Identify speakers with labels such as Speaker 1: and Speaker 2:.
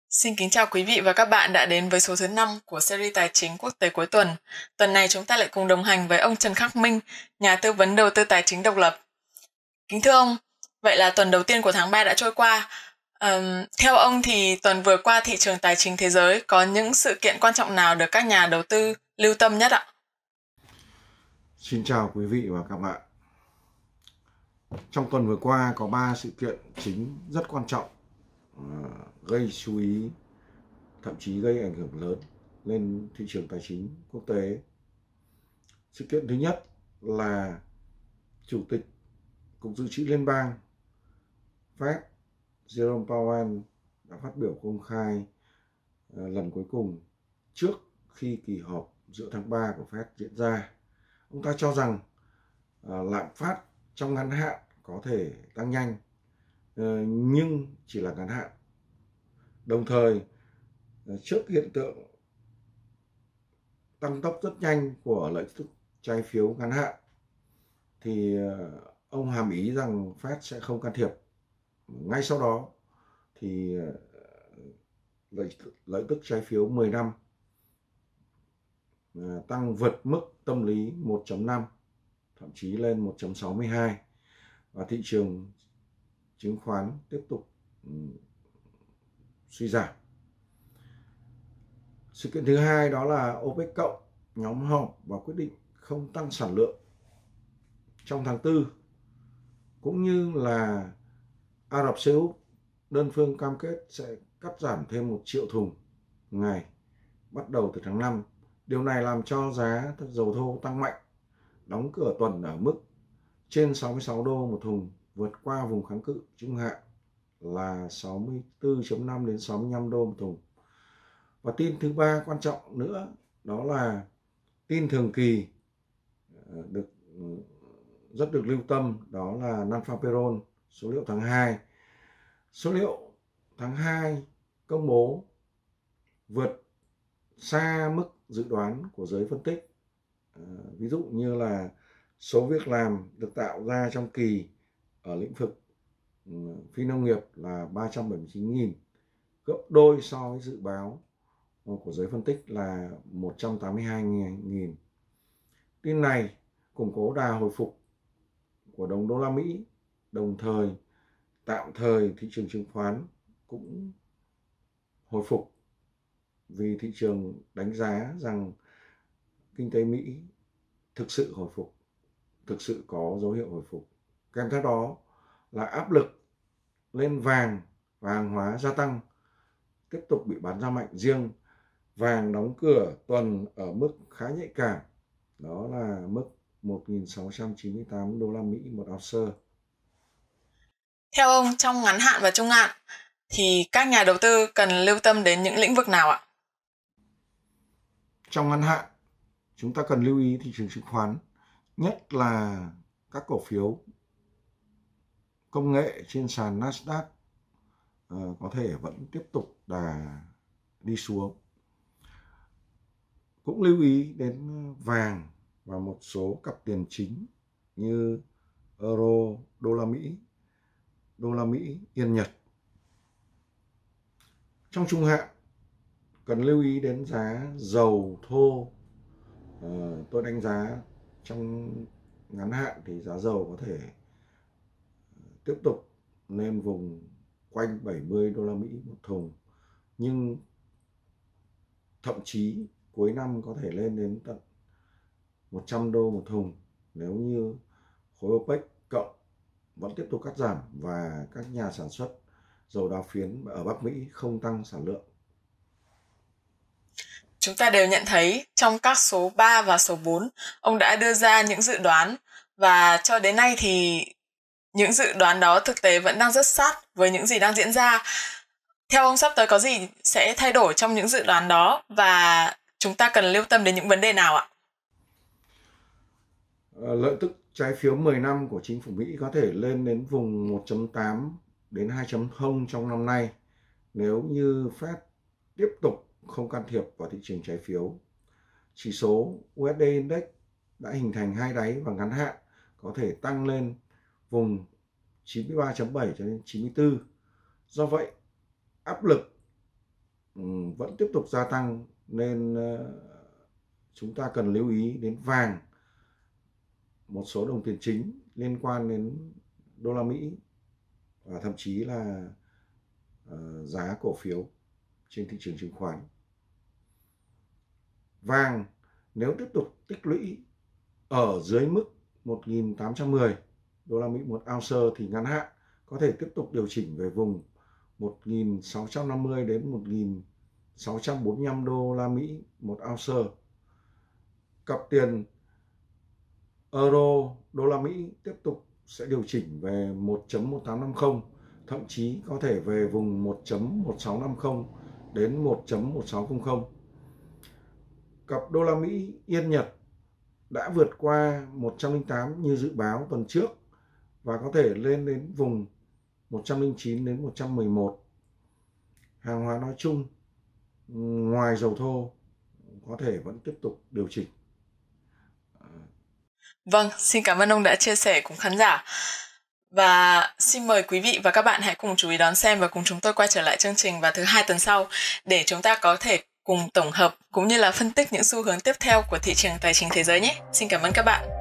Speaker 1: Xin kính chào quý vị và các bạn đã đến với số thứ 5 của series tài chính quốc tế cuối tuần. Tuần này chúng ta lại cùng đồng hành với ông Trần Khắc Minh, nhà tư vấn đầu tư tài chính độc lập. Kính thưa ông, vậy là tuần đầu tiên của tháng 3 đã trôi qua. Theo ông thì tuần vừa qua thị trường tài chính thế giới có những sự kiện quan trọng nào được các nhà đầu tư lưu tâm nhất ạ?
Speaker 2: Xin chào quý vị và các bạn. Trong tuần vừa qua có 3 sự kiện chính rất quan trọng gây chú ý, thậm chí gây ảnh hưởng lớn lên thị trường tài chính quốc tế. Sự kiện thứ nhất là Chủ tịch Cục Dự trữ Liên bang Fed Jerome Powell đã phát biểu công khai lần cuối cùng trước khi kỳ họp giữa tháng 3 của Fed diễn ra. Ông ta cho rằng lạm phát trong ngắn hạn có thể tăng nhanh, nhưng chỉ là ngắn hạn. Đồng thời, trước hiện tượng tăng tốc rất nhanh của lợi tức trái phiếu ngắn hạn, thì ông hàm ý rằng Fed sẽ không can thiệp. Ngay sau đó, thì lợi tức trái phiếu 10 năm tăng vượt mức tâm lý 1.5, thậm chí lên 1.62, và thị trường chứng khoán tiếp tục suy giảm. Sự kiện thứ hai đó là OPEC cộng nhóm họp và quyết định không tăng sản lượng trong tháng 4, cũng như là Ả Rập Xê Út đơn phương cam kết sẽ cắt giảm thêm 1 triệu thùng ngày bắt đầu từ tháng 5. Điều này làm cho giá dầu thô tăng mạnh, đóng cửa tuần ở mức trên 66 đô một thùng, vượt qua vùng kháng cự trung hạn là 64.5 đến 65 đô một thùng. Và tin thứ ba quan trọng nữa đó là tin thường kỳ rất được lưu tâm, đó là non-farm payroll, số liệu tháng 2. Số liệu tháng 2 công bố vượt xa mức dự đoán của giới phân tích. Ví dụ như là số việc làm được tạo ra trong kỳ ở lĩnh vực phi nông nghiệp là 379.000, gấp đôi so với dự báo của giới phân tích là 182.000. Tin này củng cố đà hồi phục của đồng đô la Mỹ, đồng thời tạm thời thị trường chứng khoán cũng hồi phục, vì thị trường đánh giá rằng kinh tế Mỹ thực sự hồi phục, thực sự có dấu hiệu hồi phục. Kèm theo đó là áp lực lên vàng và hàng hóa gia tăng, tiếp tục bị bán ra mạnh. Riêng vàng đóng cửa tuần ở mức khá nhạy cảm, đó là mức 1.698 đô la Mỹ một ounce.
Speaker 1: Theo ông, trong ngắn hạn và trung hạn thì các nhà đầu tư cần lưu tâm đến những lĩnh vực nào ạ?
Speaker 2: Trong ngắn hạn, chúng ta cần lưu ý thị trường chứng khoán, nhất là các cổ phiếu công nghệ trên sàn Nasdaq có thể vẫn tiếp tục đà đi xuống. Cũng lưu ý đến vàng và một số cặp tiền chính như euro, đô la Mỹ, yên Nhật. Trong trung hạn, cần lưu ý đến giá dầu thô. Tôi đánh giá trong ngắn hạn thì giá dầu có thể tiếp tục lên vùng quanh 70 đô la Mỹ một thùng, nhưng thậm chí cuối năm có thể lên đến tận 100 đô một thùng nếu như khối OPEC cộng vẫn tiếp tục cắt giảm và các nhà sản xuất dầu đá phiến ở Bắc Mỹ không tăng sản lượng.
Speaker 1: Chúng ta đều nhận thấy trong các số 3 và số 4, ông đã đưa ra những dự đoán, và cho đến nay thì những dự đoán đó thực tế vẫn đang rất sát với những gì đang diễn ra. Theo ông, sắp tới có gì sẽ thay đổi trong những dự đoán đó và chúng ta cần lưu tâm đến những vấn đề nào ạ?
Speaker 2: Lợi tức trái phiếu 10 năm của chính phủ Mỹ có thể lên đến vùng 1.8 đến 2.0 trong năm nay nếu như Fed tiếp tục không can thiệp vào thị trường trái phiếu. Chỉ số USD Index đã hình thành hai đáy và ngắn hạn có thể tăng lên vùng 93.7 cho đến 94. Do vậy, áp lực vẫn tiếp tục gia tăng, nên chúng ta cần lưu ý đến vàng, một số đồng tiền chính liên quan đến đô la Mỹ và thậm chí là giá cổ phiếu trên thị trường chứng khoán. Vàng nếu tiếp tục tích lũy ở dưới mức 1.810 đô la Mỹ một ounce thì ngắn hạn có thể tiếp tục điều chỉnh về vùng 1.650 đến 1.645 đô la Mỹ một ounce. Cặp tiền euro đô la Mỹ tiếp tục sẽ điều chỉnh về 1.1850, thậm chí có thể về vùng 1.1650 đến 1.1600. Cặp đô la Mỹ Yên Nhật đã vượt qua 108 như dự báo tuần trước và có thể lên đến vùng 109 đến 111. Hàng hóa nói chung, ngoài dầu thô, có thể vẫn tiếp tục điều chỉnh.
Speaker 1: Vâng, xin cảm ơn ông đã chia sẻ cùng khán giả. Và xin mời quý vị và các bạn hãy cùng chú ý đón xem và cùng chúng tôi quay trở lại chương trình vào thứ 2 tuần sau để chúng ta có thể cùng tổng hợp cũng như là phân tích những xu hướng tiếp theo của thị trường tài chính thế giới nhé. Xin cảm ơn các bạn.